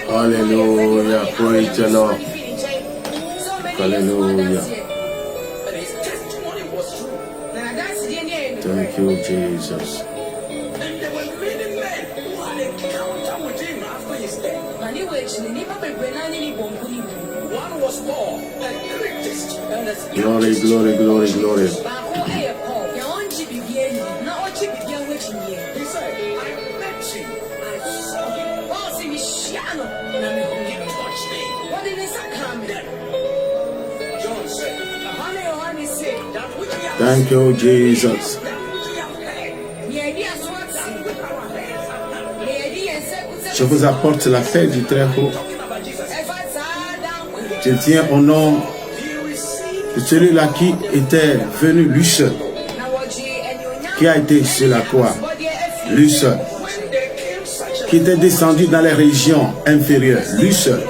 Hallelujah, praise the Lord. Hallelujah. Thank you, Jesus. And there were many men who had encounter with him after his death. One was Paul, the greatest and the Glory, glory, glory, glory. He said, I met him, I saw him. He touched me. John said, that which we have Thank you, Jesus. Je vous apporte la paix du Très-Haut. Je tiens au nom de celui-là qui était venu, lui seul, qui a été sur la croix, lui seul, qui était descendu dans les régions inférieures, lui seul,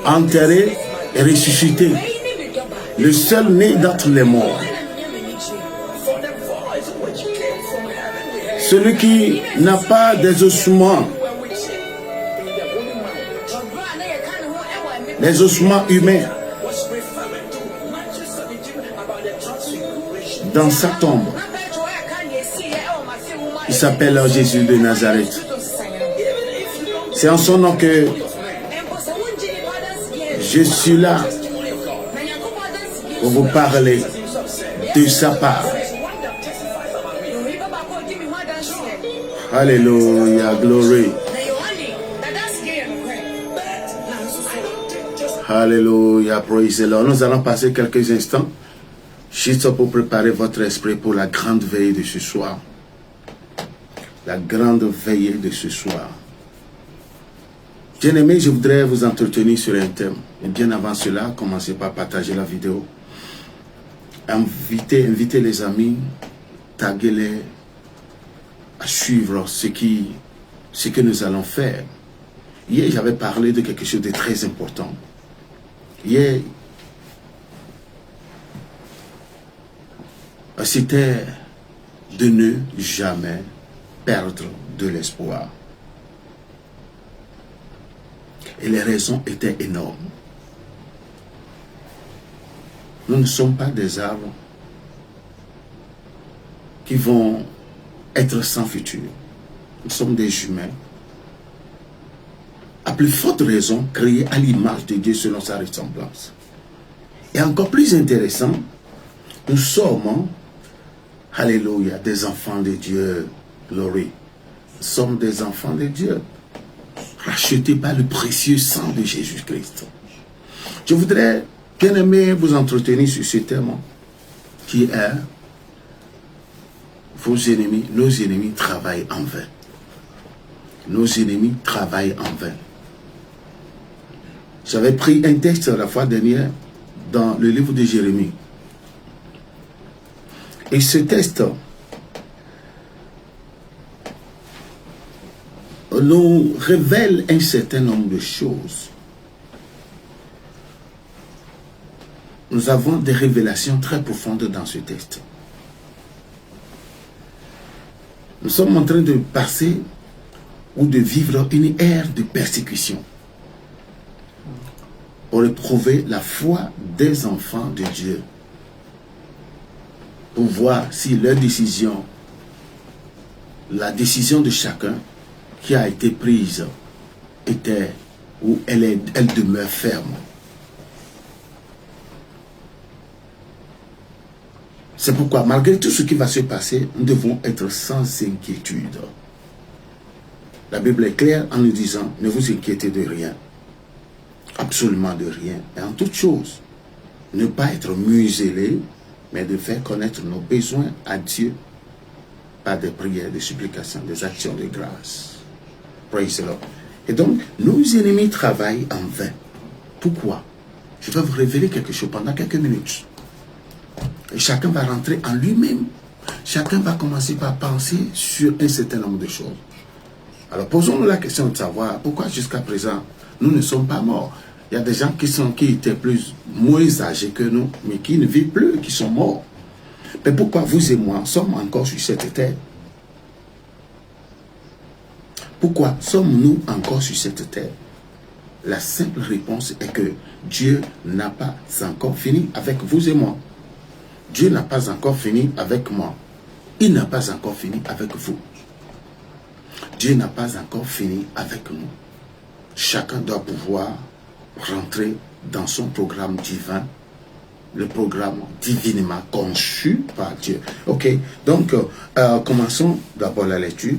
enterré et ressuscité, le seul né d'entre les morts. Celui qui n'a pas des ossements, les ossements humains, dans sa tombe. Il s'appelle Jésus de Nazareth. C'est en son nom que je suis là pour vous parler de sa part. Alléluia, glory. Alléluia, praise the Lord. Nous allons passer quelques instants juste pour préparer votre esprit pour la grande veille de ce soir. La grande veillée de ce soir. Bien-aimés, je voudrais vous entretenir sur un thème. Et bien avant cela, commencez par partager la vidéo. Invitez les amis, taguez-les à suivre ce que nous allons faire. Hier, j'avais parlé de quelque chose de très important. Hier, c'était de ne jamais perdre de l'espoir. Et les raisons étaient énormes. Nous ne sommes pas des arbres qui vont être sans futur. Nous sommes des humains. À plus forte raison, créés à l'image de Dieu selon sa ressemblance. Et encore plus intéressant, nous sommes, alléluia, des enfants de Dieu. Glory. Nous sommes des enfants de Dieu, rachetés par le précieux sang de Jésus-Christ. Je voudrais, bien aimé, vous entretenir sur ce thème qui est vos ennemis, nos ennemis travaillent en vain. Nos ennemis travaillent en vain. J'avais pris un texte la fois dernière dans le livre de Jérémie. Et ce texte nous révèle un certain nombre de choses. Nous avons des révélations très profondes dans ce texte. Nous sommes en train de passer ou de vivre une ère de persécution pour éprouver la foi des enfants de Dieu, pour voir si leur décision, la décision de chacun qui a été prise était ou elle demeure ferme. C'est pourquoi, malgré tout ce qui va se passer, nous devons être sans inquiétude. La Bible est claire en nous disant, ne vous inquiétez de rien. Absolument de rien. Et en toute chose, ne pas être muselé, mais de faire connaître nos besoins à Dieu par des prières, des supplications, des actions de grâce. Praise the Lord. Et donc, nos ennemis travaillent en vain. Pourquoi? Je vais vous révéler quelque chose pendant quelques minutes. Et chacun va rentrer en lui-même. Chacun va commencer par penser sur un certain nombre de choses. Alors, posons-nous la question de savoir pourquoi jusqu'à présent, nous ne sommes pas morts. Il y a des gens qui étaient moins âgés que nous, mais qui ne vivent plus, qui sont morts. Mais pourquoi vous et moi sommes encore sur cette terre? Pourquoi sommes-nous encore sur cette terre? La simple réponse est que Dieu n'a pas encore fini avec vous et moi. Dieu n'a pas encore fini avec moi. Il n'a pas encore fini avec vous. Dieu n'a pas encore fini avec nous. Chacun doit pouvoir rentrer dans son programme divin, le programme divinement conçu par Dieu. Ok, donc commençons d'abord la lecture.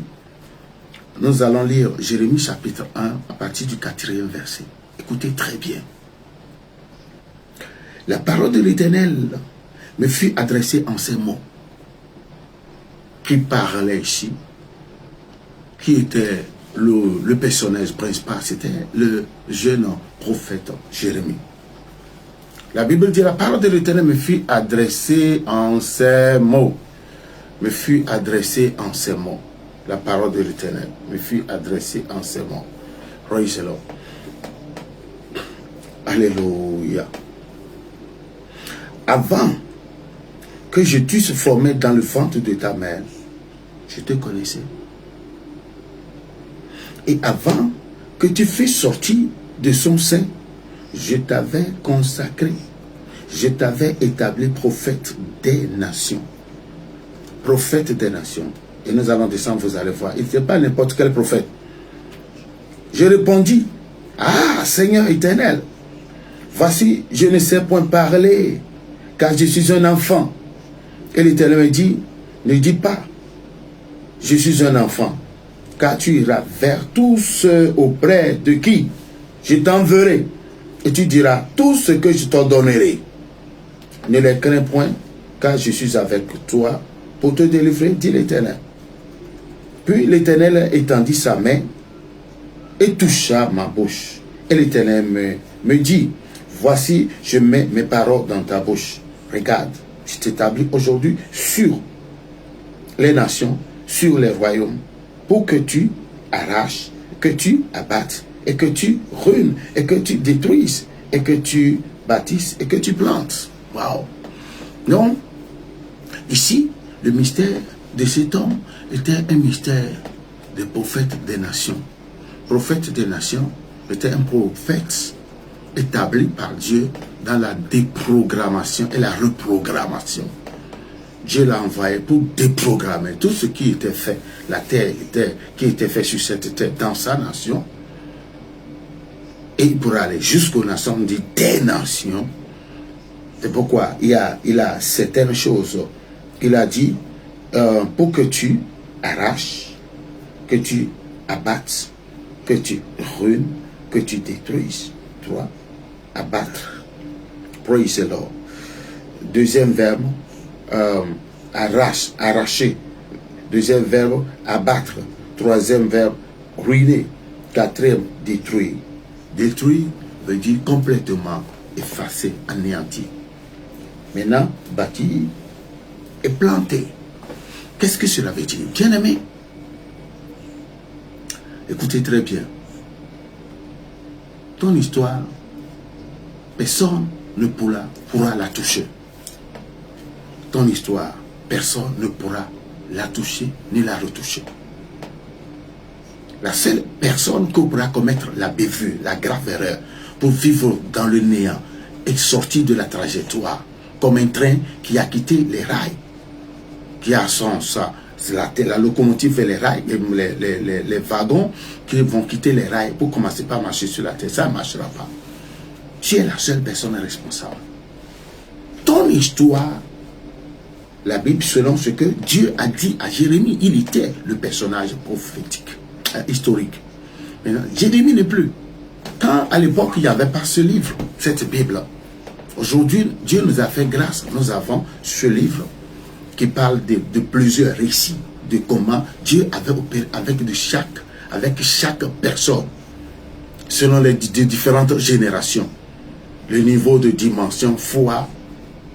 Nous allons lire Jérémie chapitre 1 à partir du 4e verset. Écoutez très bien. La parole de l'Éternel me fut adressée en ces mots. Qui parlait ici? Qui était le personnage principal? C'était le jeune prophète Jérémie. La Bible dit, la parole de l'Éternel me fut adressée en ces mots. Me fut adressée en ces mots. La parole de l'Éternel me fut adressée en ces mots. Praise the Lord. Alléluia. Avant que je t'eusse formé dans le ventre de ta mère, je te connaissais. Et avant que tu fusses sorti de son sein, je t'avais consacré. Je t'avais établi prophète des nations. Prophète des nations. Et nous allons descendre, vous allez voir. Il n'était pas n'importe quel prophète. Je répondis, ah, Seigneur éternel, voici, je ne sais point parler, car je suis un enfant. Et l'Éternel me dit, ne dis pas, je suis un enfant, car tu iras vers tous ceux auprès de qui je t'enverrai, et tu diras tout ce que je t'ordonnerai. Ne les crains point, car je suis avec toi pour te délivrer, dit l'Éternel. Puis l'Éternel étendit sa main et toucha ma bouche. Et l'Éternel me dit, voici, je mets mes paroles dans ta bouche. Regarde, je t'établis aujourd'hui sur les nations, sur les royaumes, pour que tu arraches, que tu abattes, et que tu ruines, et que tu détruises, et que tu bâtisses, et que tu plantes. Waouh! Donc, ici, le mystère de cet homme était un mystère de prophète des nations. Prophète des nations était un prophète établi par Dieu dans la déprogrammation et la reprogrammation. Dieu l'a envoyé pour déprogrammer tout ce qui était fait, la terre qui était fait sur cette terre dans sa nation, et pour aller jusqu'aux nations, on dit des nations. C'est pourquoi il a certaines choses. Il a dit, pour que tu arraches, que tu abattes, que tu ruines, que tu détruises. Toi, abattre. Praise the Lord. Deuxième verbe, arracher. Deuxième verbe, abattre. Troisième verbe, ruiner. Quatrième, détruire. Détruire veut dire complètement effacer, anéantir. Maintenant, bâtir et planter. Qu'est-ce que cela veut dire? Bien aimé, écoutez très bien. Ton histoire, personne ne pourra la toucher. Ton histoire, personne ne pourra la toucher ni la retoucher. La seule personne qui pourra commettre la bévue, la grave erreur, pour vivre dans le néant et sortir de la trajectoire, comme un train qui a quitté les rails, qui a la locomotive et les rails, les wagons qui vont quitter les rails pour commencer par marcher sur la terre. Ça ne marchera pas. Tu es la seule personne responsable. Ton histoire, la Bible, selon ce que Dieu a dit à Jérémie, il était le personnage prophétique, historique. Maintenant, Jérémie n'est plus. Quand à l'époque, il n'y avait pas ce livre, cette Bible, aujourd'hui, Dieu nous a fait grâce. Nous avons ce livre qui parle de plusieurs récits, de comment Dieu avait opéré avec chaque personne, selon les différentes générations, le niveau de dimension, foi,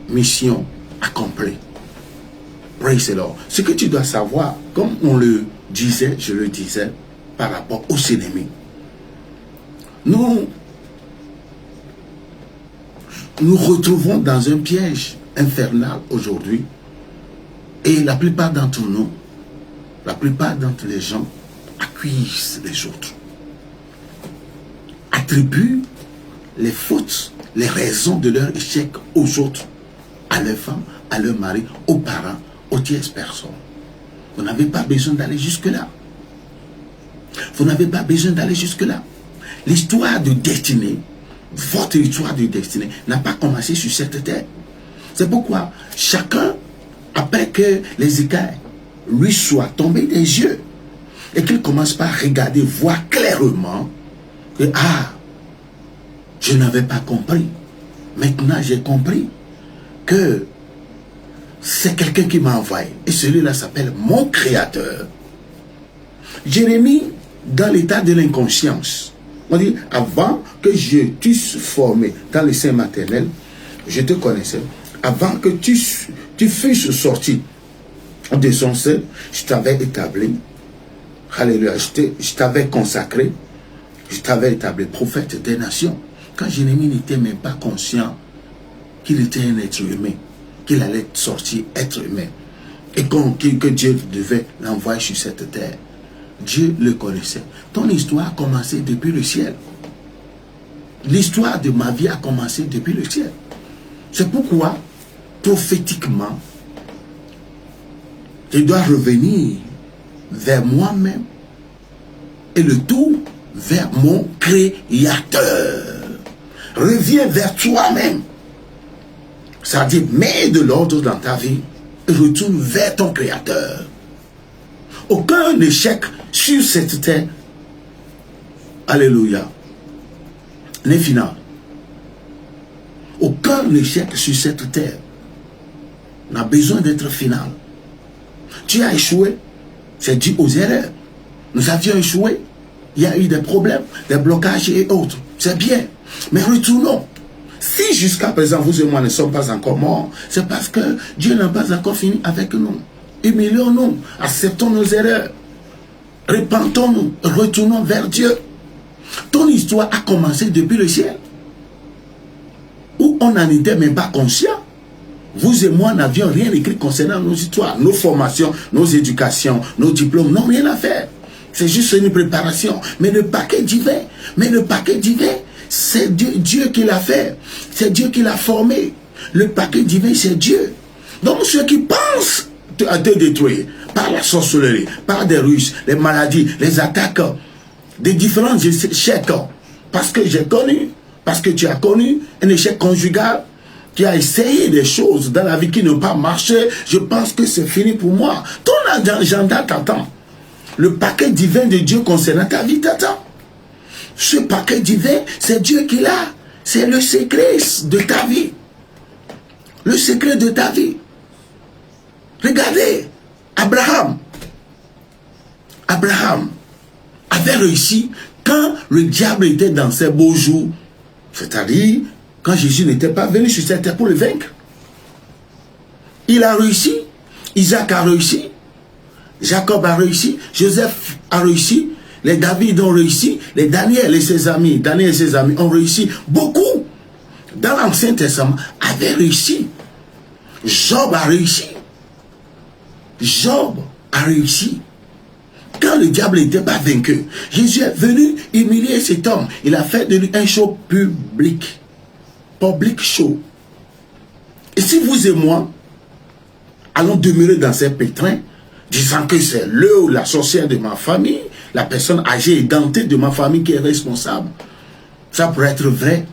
mission accomplie. Praise the Lord. Ce que tu dois savoir, comme on le disait, je le disais, par rapport aux ennemis. Nous retrouvons dans un piège infernal aujourd'hui. Et la plupart d'entre nous, la plupart d'entre les gens accusent les autres. Attribuent les fautes, les raisons de leur échec aux autres, à leurs femmes, à leurs maris, aux parents, aux tierces personnes. Vous n'avez pas besoin d'aller jusque-là. Vous n'avez pas besoin d'aller jusque-là. L'histoire de destinée, votre histoire de destinée, n'a pas commencé sur cette terre. C'est pourquoi chacun, après que les écailles lui soient tombées des yeux, et qu'il commence par regarder, voir clairement que, je n'avais pas compris. Maintenant, j'ai compris que c'est quelqu'un qui m'a envoyé. Et celui-là s'appelle mon Créateur. Jérémie, dans l'état de l'inconscience, on dit, avant que je t'eusse formé dans le sein maternel, je te connaissais. Avant que tu fusses sorti de son sein, je t'avais établi. Alléluia. Je t'avais consacré. Je t'avais établi prophète des nations. Quand Jérémie n'était même pas conscient qu'il était un être humain, qu'il allait sortir être humain, et que Dieu devait l'envoyer sur cette terre, Dieu le connaissait. Ton histoire a commencé depuis le ciel. L'histoire de ma vie a commencé depuis le ciel. C'est pourquoi, prophétiquement, je dois revenir vers moi-même et le tout vers mon Créateur. Reviens vers toi-même. Ça dit, mets de l'ordre dans ta vie et retourne vers ton Créateur. Aucun échec sur cette terre, alléluia, n'est final. Aucun échec sur cette terre n'a besoin d'être final. Tu as échoué, c'est dû aux erreurs. Nous avions échoué, il y a eu des problèmes, des blocages et autres. C'est bien, mais retournons. Si jusqu'à présent vous et moi ne sommes pas encore morts, c'est parce que Dieu n'a pas encore fini avec nous. Humilions-nous, acceptons nos erreurs, repentons-nous, retournons vers Dieu. Ton histoire a commencé depuis le ciel, où on n'en était même pas conscient. Vous et moi n'avions rien écrit concernant nos histoires, nos formations, nos éducations, nos diplômes n'ont rien à faire. C'est juste une préparation. Mais le paquet divin, c'est Dieu qui l'a fait. C'est Dieu qui l'a formé. Le paquet divin, c'est Dieu. Donc ceux qui pensent à te détruire par la sorcellerie, par des ruses, les maladies, les attaques, des différents échecs, parce que j'ai connu, parce que tu as connu un échec conjugal, qui a essayé des choses dans la vie qui n'ont pas marché, je pense que c'est fini pour moi. Ton agenda t'attend. Le paquet divin de Dieu concernant ta vie t'attend. Ce paquet divin, c'est Dieu qui l'a. C'est le secret de ta vie. Le secret de ta vie. Regardez, Abraham avait réussi quand le diable était dans ses beaux jours. C'est-à-dire, quand Jésus n'était pas venu sur cette terre pour le vaincre. Il a réussi, Isaac a réussi, Jacob a réussi, Joseph a réussi, les David ont réussi, les Daniel et ses amis ont réussi. Beaucoup, dans l'Ancien Testament, avaient réussi. Job a réussi. quand le diable n'était pas vaincu, Jésus est venu humilier cet homme. Il a fait de lui un show public. Public show. Et si vous et moi allons demeurer dans ces pétrins, disant que c'est le ou la sorcière de ma famille, la personne âgée et dentée de ma famille qui est responsable, ça pourrait être vrai.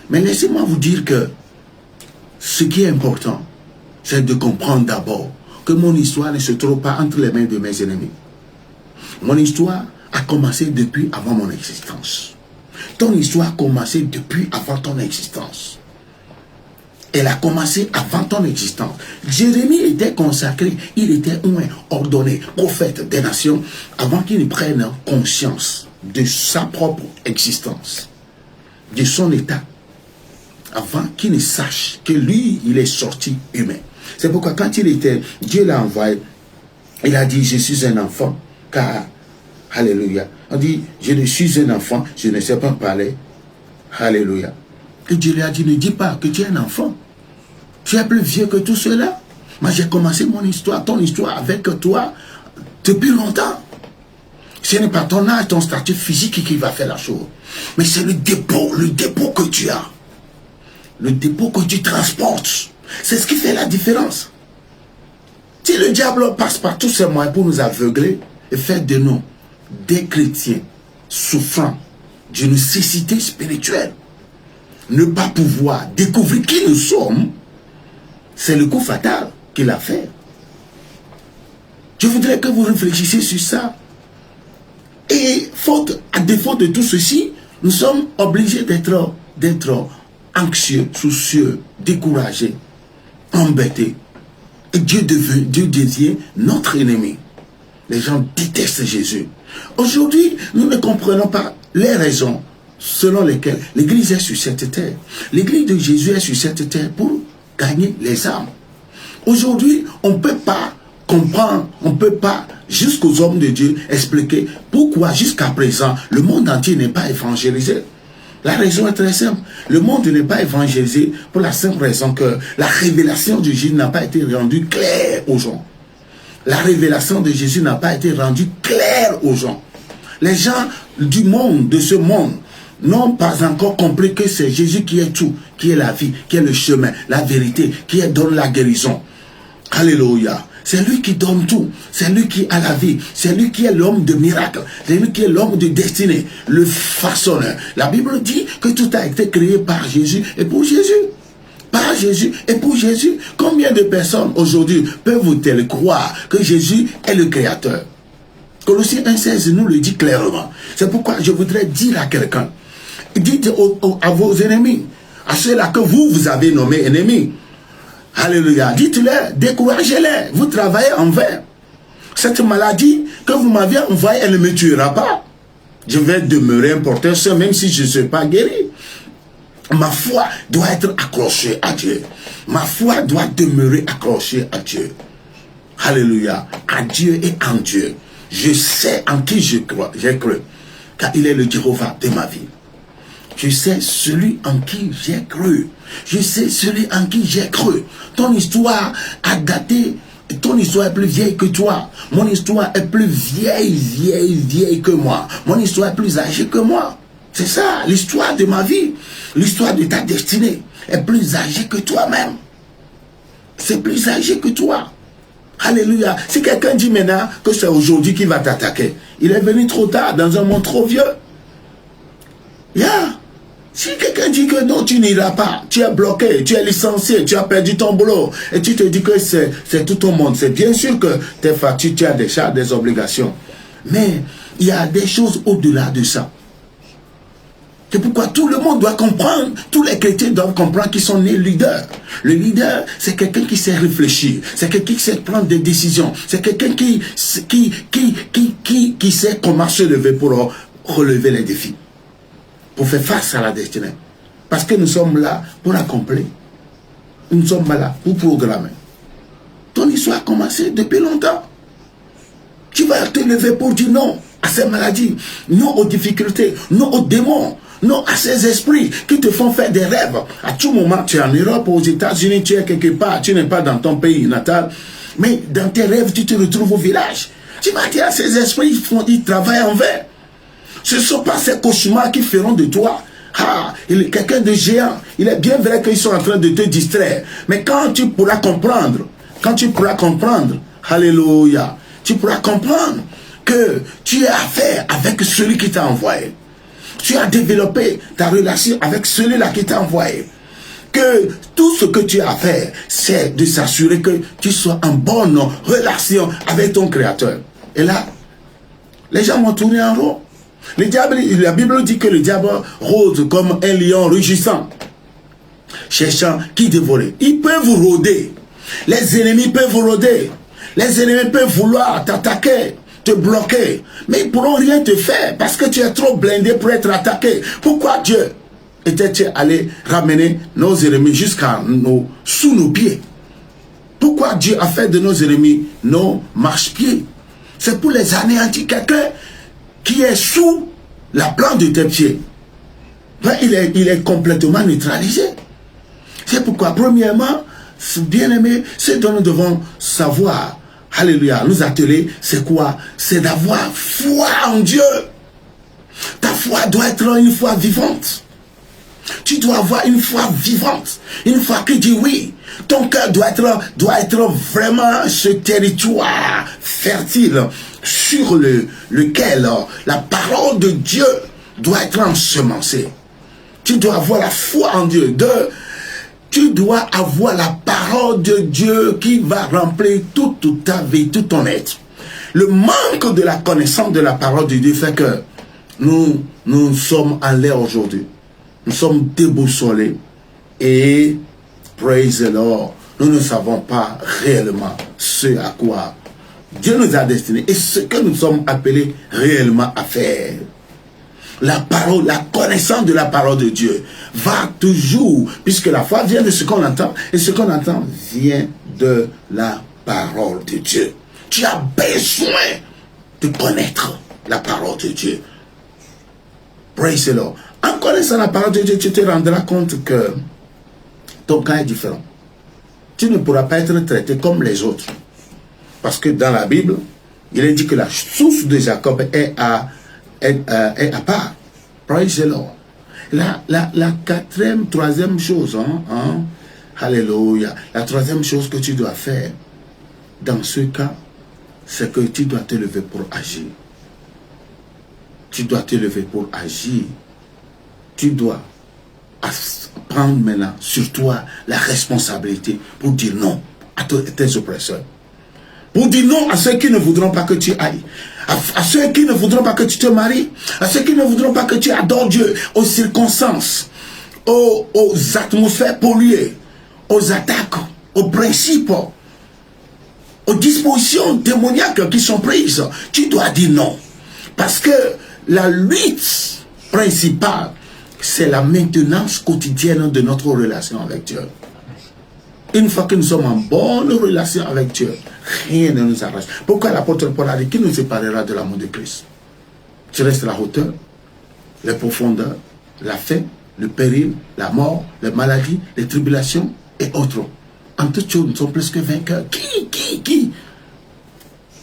Mais laissez-moi vous dire que ce qui est important, c'est de comprendre d'abord que mon histoire ne se trouve pas entre les mains de mes ennemis. Mon histoire a commencé depuis avant mon existence. Ton histoire a commencé depuis avant ton existence. Elle a commencé avant ton existence. Jérémie était consacré, il était ordonné, prophète des nations, avant qu'il ne prenne conscience de sa propre existence, de son état, avant qu'il ne sache que lui, il est sorti humain. C'est pourquoi quand il était, Dieu l'a envoyé, il a dit, je suis un enfant, car, alléluia, on dit, je ne suis un enfant, je ne sais pas parler, alléluia. Et Dieu lui a dit, ne dis pas que tu es un enfant. Tu es plus vieux que tout cela. Moi, j'ai commencé mon histoire, ton histoire avec toi depuis longtemps. Ce n'est pas ton âge, ton statut physique qui va faire la chose. Mais c'est le dépôt que tu as. Le dépôt que tu transportes. C'est ce qui fait la différence. Si le diable passe par tous ces moyens pour nous aveugler et faire de nous des chrétiens souffrant d'une nécessité spirituelle, ne pas pouvoir découvrir qui nous sommes, c'est le coup fatal qu'il a fait. Je voudrais que vous réfléchissiez sur ça. Et à défaut de tout ceci, nous sommes obligés d'être anxieux, soucieux, découragés, embêtés. Et Dieu devient notre ennemi. Les gens détestent Jésus. Aujourd'hui, nous ne comprenons pas les raisons selon lesquelles l'Église est sur cette terre. L'Église de Jésus est sur cette terre pour gagner les âmes. Aujourd'hui, on ne peut pas comprendre, on ne peut pas, jusqu'aux hommes de Dieu, expliquer pourquoi jusqu'à présent, le monde entier n'est pas évangélisé. La raison est très simple. Le monde n'est pas évangélisé pour la simple raison que la révélation de Jésus n'a pas été rendue claire aux gens. La révélation de Jésus n'a pas été rendue claire aux gens. Les gens du monde, de ce monde, n'ont pas encore compris que c'est Jésus qui est tout, qui est la vie, qui est le chemin, la vérité, qui donne la guérison. Alléluia. C'est lui qui donne tout. C'est lui qui a la vie. C'est lui qui est l'homme de miracle. C'est lui qui est l'homme de destinée, le façonneur. La Bible dit que tout a été créé par Jésus et pour Jésus. Par Jésus et pour Jésus. Combien de personnes aujourd'hui peuvent-elles croire que Jésus est le créateur? Colossiens 1,16 nous le dit clairement. C'est pourquoi je voudrais dire à quelqu'un, dites à vos ennemis, à ceux-là que vous avez nommés ennemis, alléluia, dites-leur, découragez-les, vous travaillez en vain. Cette maladie que vous m'avez envoyée, elle ne me tuera pas. Je vais demeurer un porteur sain, même si je ne suis pas guéri. Ma foi doit être accrochée à Dieu. Ma foi doit demeurer accrochée à Dieu. Alléluia, à Dieu et en Dieu. Je sais en qui je crois, j'ai cru, car il est le Jéhovah de ma vie. Je sais celui en qui j'ai cru. Je sais celui en qui j'ai cru. Ton histoire a daté. Ton histoire est plus vieille que toi. Mon histoire est plus vieille que moi. Mon histoire est plus âgée que moi. C'est ça, l'histoire de ma vie. L'histoire de ta destinée est plus âgée que toi-même. C'est plus âgé que toi. Alléluia. Si quelqu'un dit maintenant que c'est aujourd'hui qu'il va t'attaquer, il est venu trop tard dans un monde trop vieux. Yeah. Si quelqu'un dit que non, tu n'iras pas, tu es bloqué, tu es licencié, tu as perdu ton boulot, et tu te dis que c'est tout ton monde, c'est bien sûr que tes factures, tu as des charges, des obligations. Mais il y a des choses au-delà de ça. C'est pourquoi tout le monde doit comprendre, tous les chrétiens doivent comprendre qu'ils sont nés leaders. Le leader, c'est quelqu'un qui sait réfléchir, c'est quelqu'un qui sait prendre des décisions, c'est quelqu'un qui sait comment se lever pour relever les défis, pour faire face à la destinée. Parce que nous sommes là pour accomplir. Nous sommes là pour programmer. Ton histoire a commencé depuis longtemps. Tu vas te lever pour dire non à ces maladies, non aux difficultés, non aux démons, non à ces esprits qui te font faire des rêves. À tout moment, tu es en Europe, aux États-Unis, tu es quelque part, tu n'es pas dans ton pays natal, mais dans tes rêves, tu te retrouves au village. Tu vas dire à ces esprits, ils travaillent en vain. Ce ne sont pas ces cauchemars qui feront de toi il est quelqu'un de géant. Il est bien vrai qu'ils sont en train de te distraire. Mais quand tu pourras comprendre, alléluia, tu pourras comprendre que tu as affaire avec celui qui t'a envoyé. Tu as développé ta relation avec celui-là qui t'a envoyé. Que tout ce que tu as à faire, c'est de s'assurer que tu sois en bonne relation avec ton Créateur. Et là, les gens vont tourner en rond. Le diable, la Bible dit que le diable rôde comme un lion rugissant, cherchant qui dévorer. Il peut vous rôder. Les ennemis peuvent vous rôder. Les ennemis peuvent vouloir t'attaquer, te bloquer. Mais ils ne pourront rien te faire parce que tu es trop blindé pour être attaqué. Pourquoi Dieu était-il allé ramener nos ennemis sous nos pieds? Pourquoi Dieu a fait de nos ennemis nos marchepieds? C'est pour les anéantir. Quelqu'un qui est sous la plante de tes pieds, il est complètement neutralisé. C'est pourquoi, premièrement, bien-aimé, ce dont nous devons savoir, alléluia, nous atteler, c'est quoi? C'est d'avoir foi en Dieu. Ta foi doit être une foi vivante. Tu dois avoir une foi vivante, une foi qui dit oui. Ton cœur doit être vraiment ce territoire fertile sur lequel la parole de Dieu doit être ensemencée. Tu dois avoir la foi en Dieu. Tu dois avoir la parole de Dieu qui va remplir toute ta vie, tout ton être. Le manque de la connaissance de la parole de Dieu fait que nous sommes en l'air aujourd'hui. Nous sommes déboussolés et, praise the Lord, nous ne savons pas réellement ce à quoi Dieu nous a destinés et ce que nous sommes appelés réellement à faire. La parole, la connaissance de la parole de Dieu va toujours, puisque la foi vient de ce qu'on entend, et ce qu'on entend vient de la parole de Dieu. Tu as besoin de connaître la parole de Dieu. Praise the Lord. En connaissant la parole de Dieu, tu te rendras compte que ton cas est différent. Tu ne pourras pas être traité comme les autres. Parce que dans la Bible, il est dit que la source de Jacob est à part. Praise the Lord. La troisième chose, alléluia, la troisième chose que tu dois faire dans ce cas, c'est que tu dois te lever pour agir. Tu dois te lever pour agir. Tu dois prendre maintenant sur toi la responsabilité pour dire non à tes oppresseurs. Pour dire non à ceux qui ne voudront pas que tu ailles. À ceux qui ne voudront pas que tu te maries. À ceux qui ne voudront pas que tu adores Dieu. Aux circonstances. Aux atmosphères polluées. Aux attaques. Aux principes. Aux dispositions démoniaques qui sont prises. Tu dois dire non. Parce que la lutte principale, c'est la maintenance quotidienne de notre relation avec Dieu. Une fois que nous sommes en bonne relation avec Dieu, rien ne nous arrache. Pourquoi l'apôtre Paul a dit qui nous séparera de l'amour de Christ? Tu restes la hauteur, les profondeurs, la faim, le péril, la mort, les maladies, les tribulations et autres. En toutes choses, nous sommes plus que vainqueurs. Qui?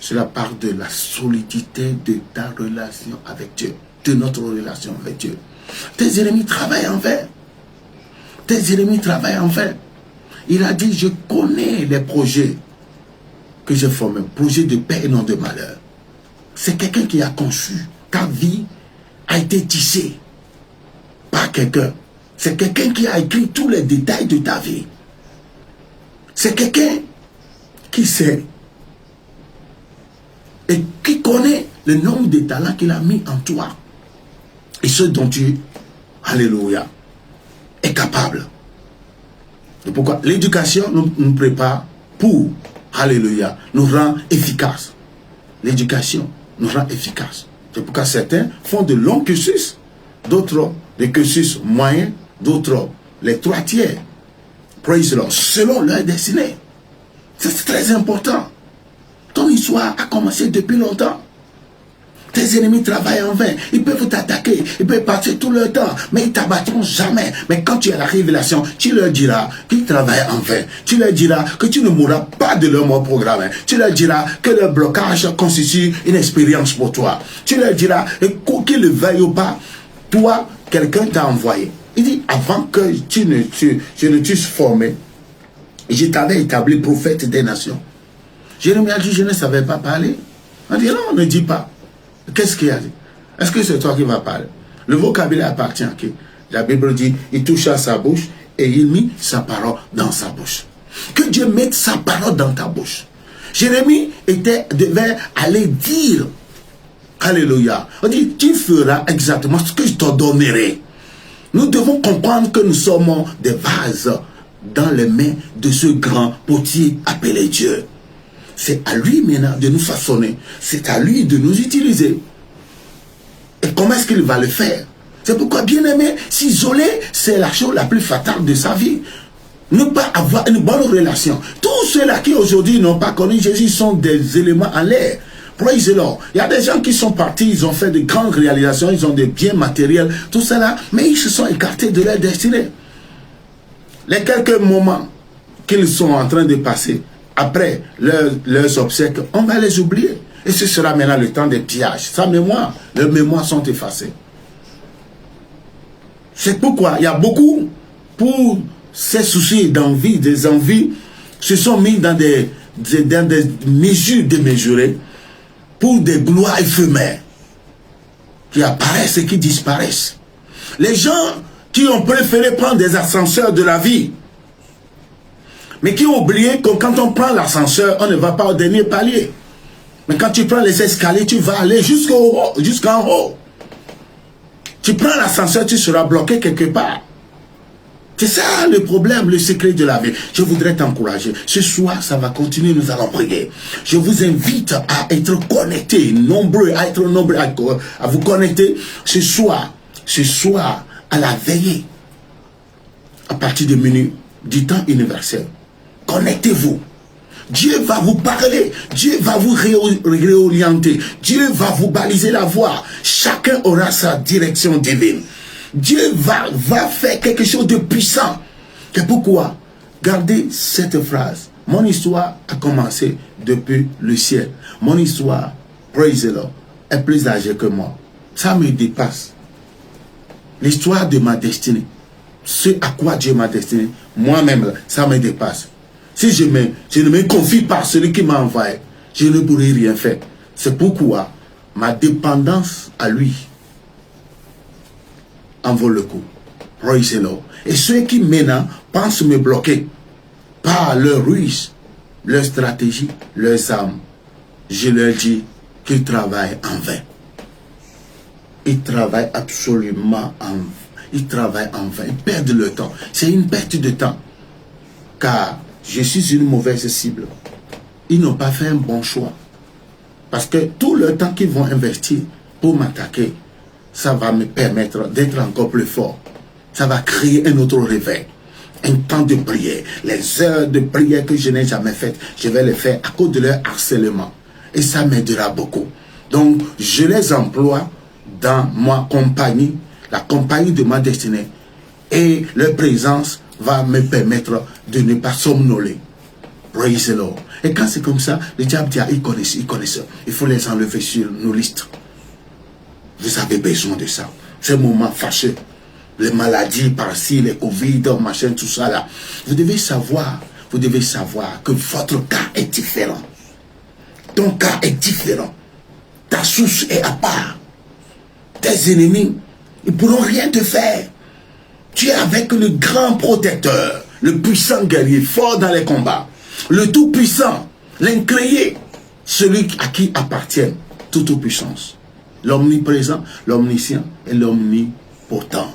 Cela part de la solidité de ta relation avec Dieu, de notre relation avec Dieu. Tes ennemis travaillent en vain. Tes ennemis travaillent en vain. Il a dit, je connais les projets que j'ai formés, projets de paix et non de malheur. C'est quelqu'un qui a conçu. Ta vie a été tissée par quelqu'un. C'est quelqu'un qui a écrit tous les détails de ta vie. C'est quelqu'un qui sait et qui connaît le nombre de talents qu'il a mis en toi. Et ce dont tu, alléluia, est capable. Et pourquoi? L'éducation nous prépare pour, alléluia, nous rend efficaces. L'éducation nous rend efficaces. C'est pourquoi certains font de longs cursus, d'autres des cursus moyens, d'autres les 3 tiers. Praise the Lord, selon leur destinée. C'est très important. Ton histoire a commencé depuis longtemps. Tes ennemis travaillent en vain. Ils peuvent t'attaquer. Ils peux passer tout le temps, mais ils t'abattront jamais. Mais quand tu as la révélation, tu leur diras qu'ils travaillent en vain. Tu leur diras que tu ne mourras pas de leur mort programmé. Tu leur diras que le blocage constitue une expérience pour toi. Tu leur diras qu'ils le veuillent ou pas, toi, quelqu'un t'a envoyé. Il dit, avant que je ne t'eusse formé, je t'avais établi prophète des nations. Jérémie a dit, je ne savais pas parler. On dit, non, ne dis pas. Qu'est-ce qu'il a dit? Est-ce que c'est toi qui vas parler? Le vocabulaire appartient à qui? La Bible dit, il toucha sa bouche et il mit sa parole dans sa bouche. Que Dieu mette sa parole dans ta bouche. Jérémie devait aller dire, alléluia. On dit, tu feras exactement ce que je te donnerai. Nous devons comprendre que nous sommes des vases dans les mains de ce grand potier appelé Dieu. C'est à lui maintenant de nous façonner. C'est à lui de nous utiliser. Et comment est-ce qu'il va le faire? C'est pourquoi, bien aimé, s'isoler, c'est la chose la plus fatale de sa vie. Ne pas avoir une bonne relation. Tous ceux-là qui aujourd'hui n'ont pas connu Jésus sont des éléments en l'air. Praise the Lord. Il y a des gens qui sont partis, ils ont fait de grandes réalisations, ils ont des biens matériels, tout cela, mais ils se sont écartés de leur destinée. Les quelques moments qu'ils sont en train de passer, après leurs obsèques, on va les oublier. Et ce sera maintenant le temps des pillages. Sa mémoire, leurs mémoires sont effacées. C'est pourquoi il y a beaucoup, pour ces soucis d'envie, des envies, se sont mis dans des mesures démesurées pour des gloires éphémères qui apparaissent et qui disparaissent. Les gens qui ont préféré prendre des ascenseurs de la vie, mais qui ont oublié que quand on prend l'ascenseur, on ne va pas au dernier palier. Mais quand tu prends les escaliers, tu vas aller jusqu'en haut. Tu prends l'ascenseur, tu seras bloqué quelque part. C'est ça le problème, le secret de la vie. Je voudrais t'encourager. Ce soir, ça va continuer, nous allons prier. Je vous invite à être connectés, nombreux, à vous connecter ce soir, à la veillée, à partir de minuit, du temps universel. Connectez-vous. Dieu va vous parler, Dieu va vous réorienter, Dieu va vous baliser la voie. Chacun aura sa direction divine. Dieu va faire quelque chose de puissant. C'est pourquoi, gardez cette phrase. Mon histoire a commencé depuis le ciel. Mon histoire, praise the Lord, est plus âgée que moi. Ça me dépasse. L'histoire de ma destinée, ce à quoi Dieu m'a destiné, moi-même, ça me dépasse. Si je ne me confie pas à celui qui m'a envoyé, je ne pourrai rien faire. C'est pourquoi ma dépendance à lui en vaut le coup. Praise the Lord. Et ceux qui maintenant pensent me bloquer par leur ruse, leur stratégie, leurs armes, je leur dis qu'ils travaillent en vain. Ils travaillent absolument en vain. Ils travaillent en vain. Ils perdent le temps. C'est une perte de temps. Car je suis une mauvaise cible. Ils n'ont pas fait un bon choix. Parce que tout le temps qu'ils vont investir pour m'attaquer, ça va me permettre d'être encore plus fort. Ça va créer un autre réveil. Un temps de prière. Les heures de prière que je n'ai jamais faites, je vais les faire à cause de leur harcèlement. Et ça m'aidera beaucoup. Donc, je les emploie dans ma compagnie, la compagnie de ma destinée. Et leur présence va me permettre de ne pas somnoler. Praise the Lord. Et quand c'est comme ça, le diable dit, ils connaissent. Il faut les enlever sur nos listes. Vous avez besoin de ça. Ces moments fâcheux, les maladies par-ci, les Covid, machin, tout ça là. Vous devez savoir que votre cas est différent. Ton cas est différent. Ta source est à part. Tes ennemis, ils ne pourront rien te faire. Tu es avec le grand protecteur, le puissant guerrier, fort dans les combats, le tout-puissant, l'incréé, celui à qui appartient toute puissance. L'omniprésent, l'omniscient et l'omnipotent.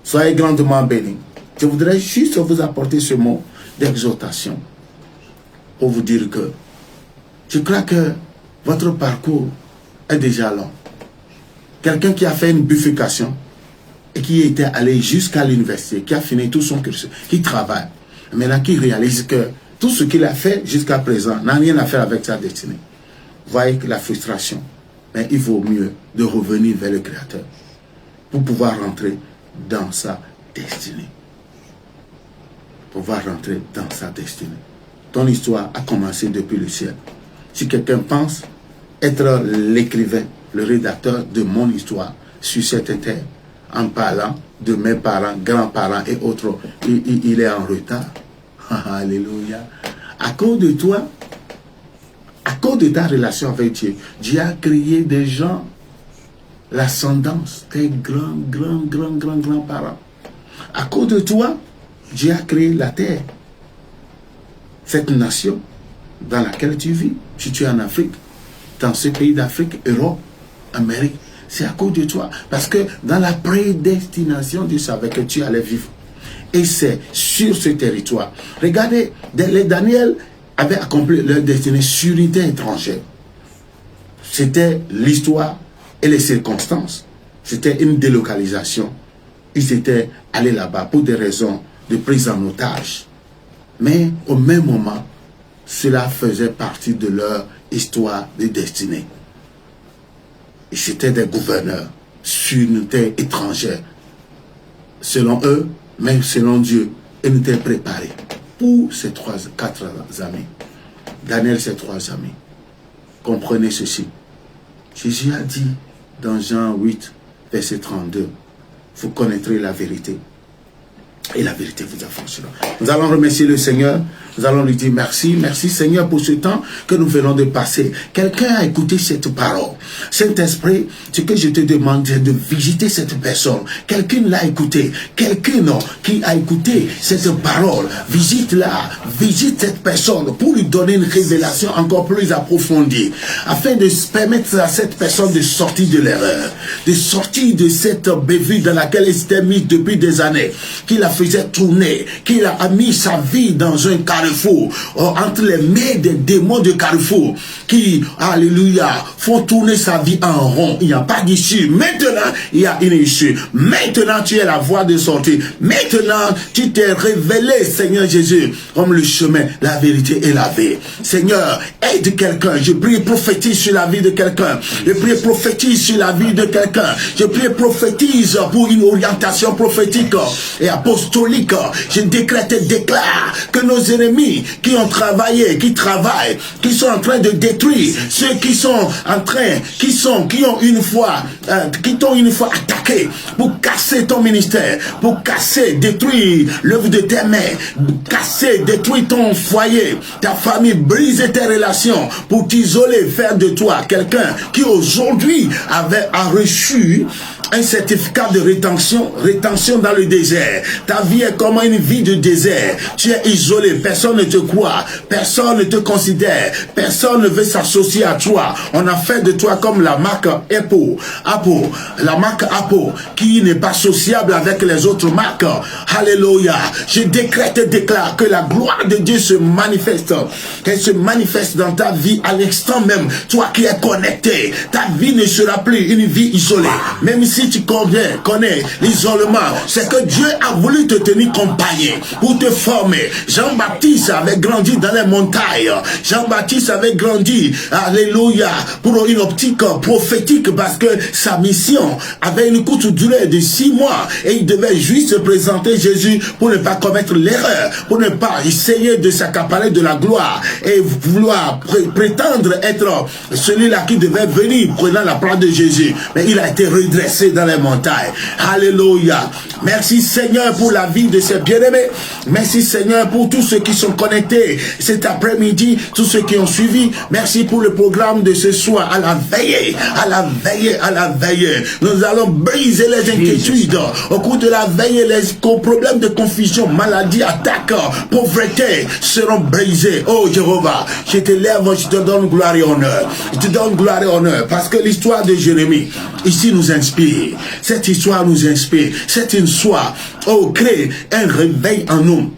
Soyez grandement bénis. Je voudrais juste vous apporter ce mot d'exhortation pour vous dire que je crois que votre parcours est déjà long. Quelqu'un qui a fait une bifurcation et qui était allé jusqu'à l'université, qui a fini tout son cursus, qui travaille, maintenant qui réalise que tout ce qu'il a fait jusqu'à présent n'a rien à faire avec sa destinée. Voyez que la frustration. Mais il vaut mieux de revenir vers le Créateur. pour pouvoir rentrer dans sa destinée. Pouvoir rentrer dans sa destinée. Ton histoire a commencé depuis le ciel. Si quelqu'un pense être l'écrivain, le rédacteur de mon histoire sur cette terre, en parlant de mes parents, grands-parents et autres, il est en retard. Alléluia. À cause de toi, à cause de ta relation avec Dieu, Dieu a créé des gens, l'ascendance, tes grands-parents. À cause de toi, Dieu a créé la terre. Cette nation dans laquelle tu vis, si tu es en Afrique, dans ces pays d'Afrique, Europe, Amérique, c'est à cause de toi. Parce que dans la prédestination, Dieu savait que tu allais vivre. Et c'est sur ce territoire. Regardez, les Daniel avaient accompli leur destinée sur une terre étrangère. C'était l'histoire et les circonstances. C'était une délocalisation. Ils étaient allés là-bas pour des raisons de prise en otage. Mais au même moment, cela faisait partie de leur histoire de destinée. Et c'était des gouverneurs sur une terre étrangère. Selon eux, mais selon Dieu, ils étaient préparés pour ces 4 amis. Daniel, ses 3 amis. Comprenez ceci. Jésus a dit dans Jean 8, verset 32, vous connaîtrez la vérité. Et la vérité vous affranchira. Nous allons remercier le Seigneur. Nous allons lui dire merci. Merci Seigneur pour ce temps que nous venons de passer. Quelqu'un a écouté cette parole. Saint-Esprit, ce que je te demande, c'est de visiter cette personne. Quelqu'un l'a écouté. Quelqu'un qui a écouté cette parole. Visite-la. Visite cette personne pour lui donner une révélation encore plus approfondie. Afin de permettre à cette personne de sortir de l'erreur. De sortir de cette bévue dans laquelle elle s'était mise depuis des années. Qu'il a faisait tourner, qu'il a mis sa vie dans un carrefour, entre les mains des démons de carrefour, qui, alléluia, font tourner sa vie en rond. Il n'y a pas d'issue. Maintenant, il y a une issue. Maintenant, tu es la voie de sortie. Maintenant, tu t'es révélé, Seigneur Jésus, comme le chemin, la vérité et la vie. Seigneur, aide quelqu'un. Je prie prophétise sur la vie de quelqu'un. Je prie prophétise sur la vie de quelqu'un. Je prie prophétise pour une orientation prophétique et apostolique. Je décrète et déclare que nos ennemis qui ont travaillé, qui travaillent, qui sont en train de détruire, ceux qui sont en train, qui ont une fois attaqué pour casser ton ministère, pour casser, détruire l'œuvre de tes mains, casser, détruire ton foyer, ta famille, briser tes relations, pour t'isoler, faire de toi quelqu'un qui aujourd'hui a reçu un certificat de rétention dans le désert. Ta vie est comme une vie de désert. Tu es isolé, personne ne te croit, personne ne te considère, personne ne veut s'associer à toi. On a fait de toi comme la marque Apple, la marque Apple, qui n'est pas sociable avec les autres marques. Alléluia. Je décrète et déclare que la gloire de Dieu se manifeste, qu'elle se manifeste dans ta vie à l'instant même. Toi qui es connecté, ta vie ne sera plus une vie isolée. Même si tu connais l'isolement, c'est que Dieu a voulu te tenir compagnie pour te former. Jean-Baptiste avait grandi dans les montagnes. Jean-Baptiste avait grandi, alléluia, pour une optique prophétique, parce que sa mission avait une courte durée de 6 mois et il devait juste se présenter Jésus pour ne pas commettre l'erreur, pour ne pas essayer de s'accaparer de la gloire et vouloir prétendre être celui-là qui devait venir prenant la place de Jésus. Mais il a été redressé dans les montagnes. Alléluia. Merci Seigneur pour la vie de ces bien-aimés. Merci Seigneur pour tous ceux qui sont connectés cet après-midi, tous ceux qui ont suivi. Merci pour le programme de ce soir, à la veillée, à la veillée, à la veillée. Nous allons briser les inquiétudes au cours de la veillée. Les problèmes de confusion, maladie, attaque, pauvreté seront brisés. Oh Jéhovah, je te lève, je te donne gloire et honneur. Je te donne gloire et honneur parce que l'histoire de Jérémie ici nous inspire. Cette histoire nous inspire. C'est une soie. Oh, crée un réveil en nous.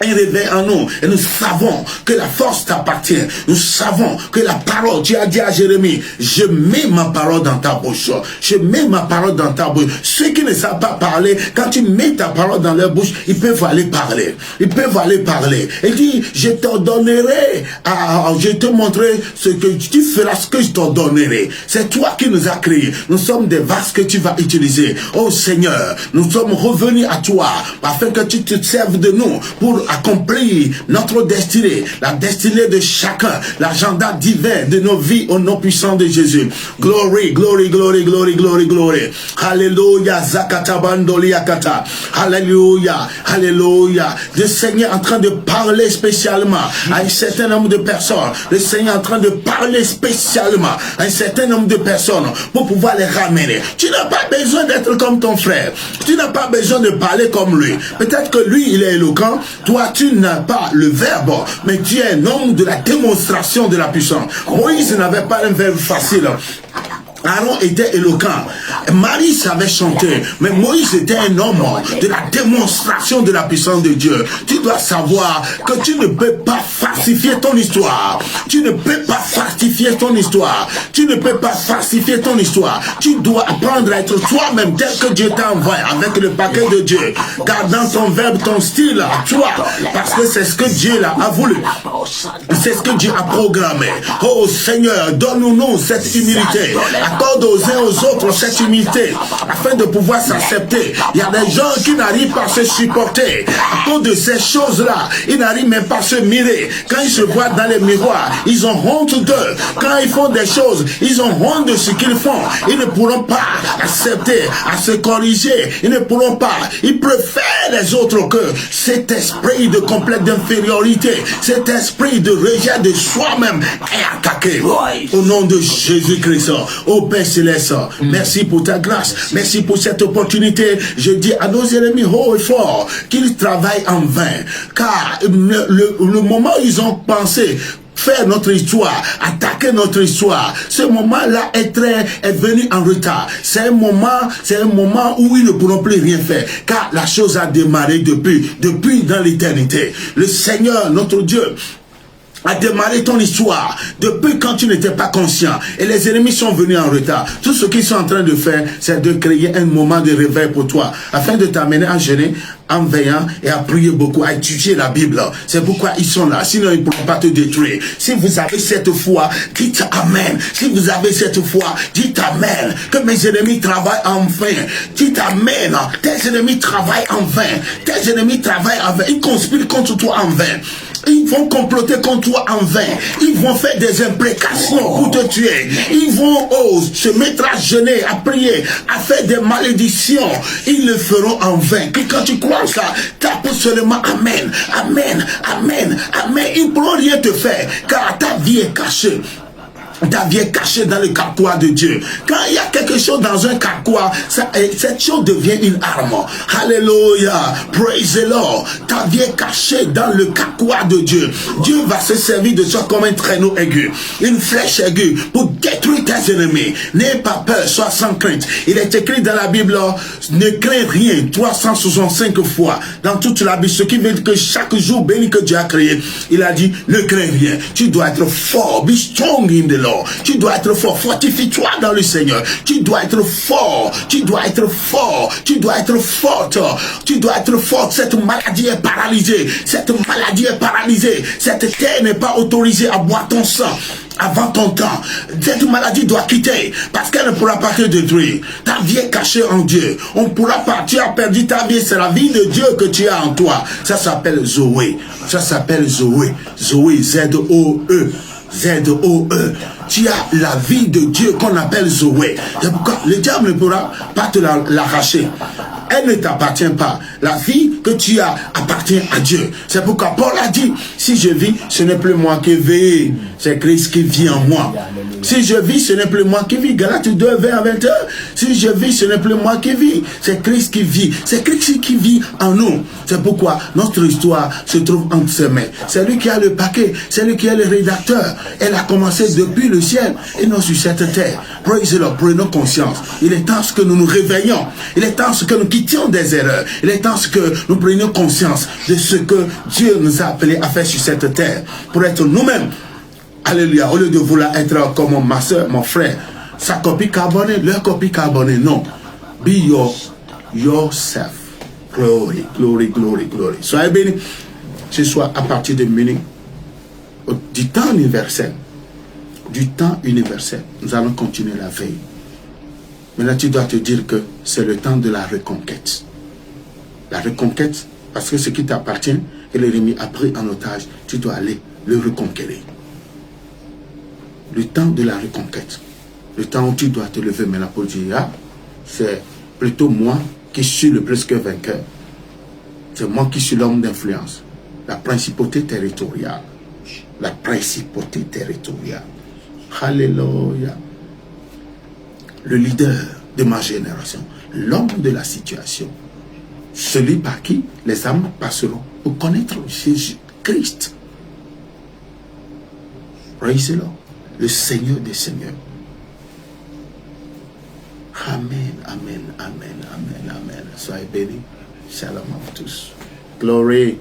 un réveil en nous et nous savons que la force t'appartient. Nous savons que la parole, tu as dit à Jérémie, je mets ma parole dans ta bouche. Je mets ma parole dans ta bouche. Ceux qui ne savent pas parler, quand tu mets ta parole dans leur bouche, ils peuvent aller parler. Ils peuvent aller parler. Et dit, je t'ordonnerai, je te montrerai ce que tu feras, ce que je t'ordonnerai. C'est toi qui nous as créés. Nous sommes des vases que tu vas utiliser. Oh Seigneur, nous sommes revenus à toi afin que tu te serves de nous pour accomplir notre destinée, la destinée de chacun, l'agenda divin de nos vies au nom puissant de Jésus. Glory, glory, glory, glory, glory, glory. Alléluia, zakata bandoliakata. Alléluia, alléluia. Le Seigneur est en train de parler spécialement à un certain nombre de personnes. Le Seigneur est en train de parler spécialement à un certain nombre de personnes pour pouvoir les ramener. Tu n'as pas besoin d'être comme ton frère. Tu n'as pas besoin de parler comme lui. Peut-être que lui, il est éloquent. Toi, tu n'as pas le verbe, mais tu es un homme de la démonstration de la puissance. Moïse n'avait pas un verbe facile. Aaron était éloquent. Marie savait chanter. Mais Moïse était un homme de la démonstration de la puissance de Dieu. Tu dois savoir que tu ne peux pas falsifier ton histoire. Tu ne peux pas falsifier ton histoire. Tu ne peux pas falsifier ton histoire. Tu dois apprendre à être toi-même tel que Dieu t'a envoyé avec le paquet de Dieu. Gardant ton verbe, ton style à toi. Parce que c'est ce que Dieu a voulu. C'est ce que Dieu a programmé. Oh Seigneur, donne-nous cette humilité. Accorde aux uns aux autres cette humilité afin de pouvoir s'accepter. Il y a des gens qui n'arrivent pas à se supporter à cause de ces choses-là. Ils n'arrivent même pas à se mirer. Quand ils se voient dans les miroirs, ils ont honte d'eux. Quand ils font des choses, ils ont honte de ce qu'ils font. Ils ne pourront pas accepter, à se corriger. Ils ne pourront pas. Ils préfèrent les autres que cet esprit de complexe d'infériorité, cet esprit de rejet de soi-même est attaqué. Au nom de Jésus-Christ. Ô Père Céleste, merci pour ta grâce, merci pour cette opportunité. Je dis à nos ennemis haut et fort qu'ils travaillent en vain, car le moment où ils ont pensé faire notre histoire, attaquer notre histoire, ce moment-là est venu en retard. C'est un moment où ils ne pourront plus rien faire, car la chose a démarré depuis dans l'éternité. Le Seigneur, notre Dieu, a démarré ton histoire depuis quand tu n'étais pas conscient et les ennemis sont venus en retard. Tout ce qu'ils sont en train de faire, c'est de créer un moment de réveil pour toi afin de t'amener à jeûner, en veillant et à prier beaucoup, à étudier la Bible. C'est pourquoi ils sont là, sinon ils ne pourront pas te détruire. Si vous avez cette foi, dites Amen. Si vous avez cette foi, dites Amen. Que mes ennemis travaillent en vain. Dites Amen. Tes ennemis travaillent en vain. Tes ennemis travaillent en vain. Ils conspirent contre toi en vain. Ils vont comploter contre toi en vain. Ils vont faire des imprécations pour te tuer. Ils vont se mettre à jeûner, à prier, à faire des malédictions. Ils le feront en vain. Que quand tu crois ça, tape seulement Amen, Amen, Amen, Amen. Ils ne pourront rien te faire car ta vie est cachée. Ta vie est cachée dans le carquois de Dieu. Quand il y a quelque chose dans un carquois, cette chose devient une arme. Alléluia. Praise the Lord. Ta vie est cachée dans le carquois de Dieu. Dieu va se servir de toi comme un traîneau aigu, une flèche aiguë pour détruire tes ennemis. N'aie pas peur, sois sans crainte. Il est écrit dans la Bible, ne crains rien 365 fois dans toute la Bible. Ce qui veut dire que chaque jour béni que Dieu a créé, il a dit, ne crains rien. Tu dois être fort. Be strong in the Lord. Tu dois être fort. Fortifie-toi dans le Seigneur. Tu dois être fort. Tu dois être fort. Tu dois être forte. Tu dois être forte. Cette maladie est paralysée. Cette maladie est paralysée. Cette terre n'est pas autorisée à boire ton sang avant ton temps. Cette maladie doit quitter parce qu'elle ne pourra pas te détruire. Ta vie est cachée en Dieu. On ne pourra pas. Tu as perdu ta vie. C'est la vie de Dieu que tu as en toi. Ça s'appelle Zoé. Ça s'appelle Zoé. Zoé, Z-O-E. Z-O-E. Tu as la vie de Dieu qu'on appelle Zoé. C'est pourquoi le diable ne pourra pas te l'arracher. Elle ne t'appartient pas. La vie que tu as appartient à Dieu. C'est pourquoi Paul a dit, si je vis, ce n'est plus moi qui vis, C'est Christ qui vit en moi. Si je vis, ce n'est plus moi qui vis. Galates 2, 20 à 21. Si je vis, ce n'est plus moi qui vis. C'est Christ qui vit. C'est Christ qui vit en nous. C'est pourquoi notre histoire se trouve entre ses mains. C'est lui qui a le paquet. C'est lui qui est le rédacteur. Elle a commencé depuis le ciel et non sur cette terre. Praise the Lord. Prenons conscience. Il est temps que nous nous réveillons. Il est temps que nous quittions des erreurs. Il est temps que nous prenions conscience de ce que Dieu nous a appelés à faire sur cette terre. Pour être nous-mêmes. Alléluia. Au lieu de vouloir être comme ma soeur, mon frère, sa copie carbonée, leur copie carbonée. Non. Be yourself. Glory, glory, glory, glory. Soyez bénis. Ce soir, à partir de minuit, du temps universel, nous allons continuer la veille. Maintenant, tu dois te dire que c'est le temps de la reconquête. La reconquête, parce que ce qui t'appartient, et l'ennemi a pris en otage, tu dois aller le reconquérir. Le temps de la reconquête. Le temps où tu dois te lever maintenant pour dire, ah, c'est plutôt moi qui suis le plus que vainqueur. C'est moi qui suis l'homme d'influence. La principauté territoriale. La principauté territoriale. Alléluia. Le leader de ma génération. L'homme de la situation. Celui par qui les âmes passeront pour connaître Jésus-Christ. Praise the Lord. Le Seigneur des Seigneurs. Amen, amen, amen, amen, amen. Soyez bénis. Shalom à tous. Glory.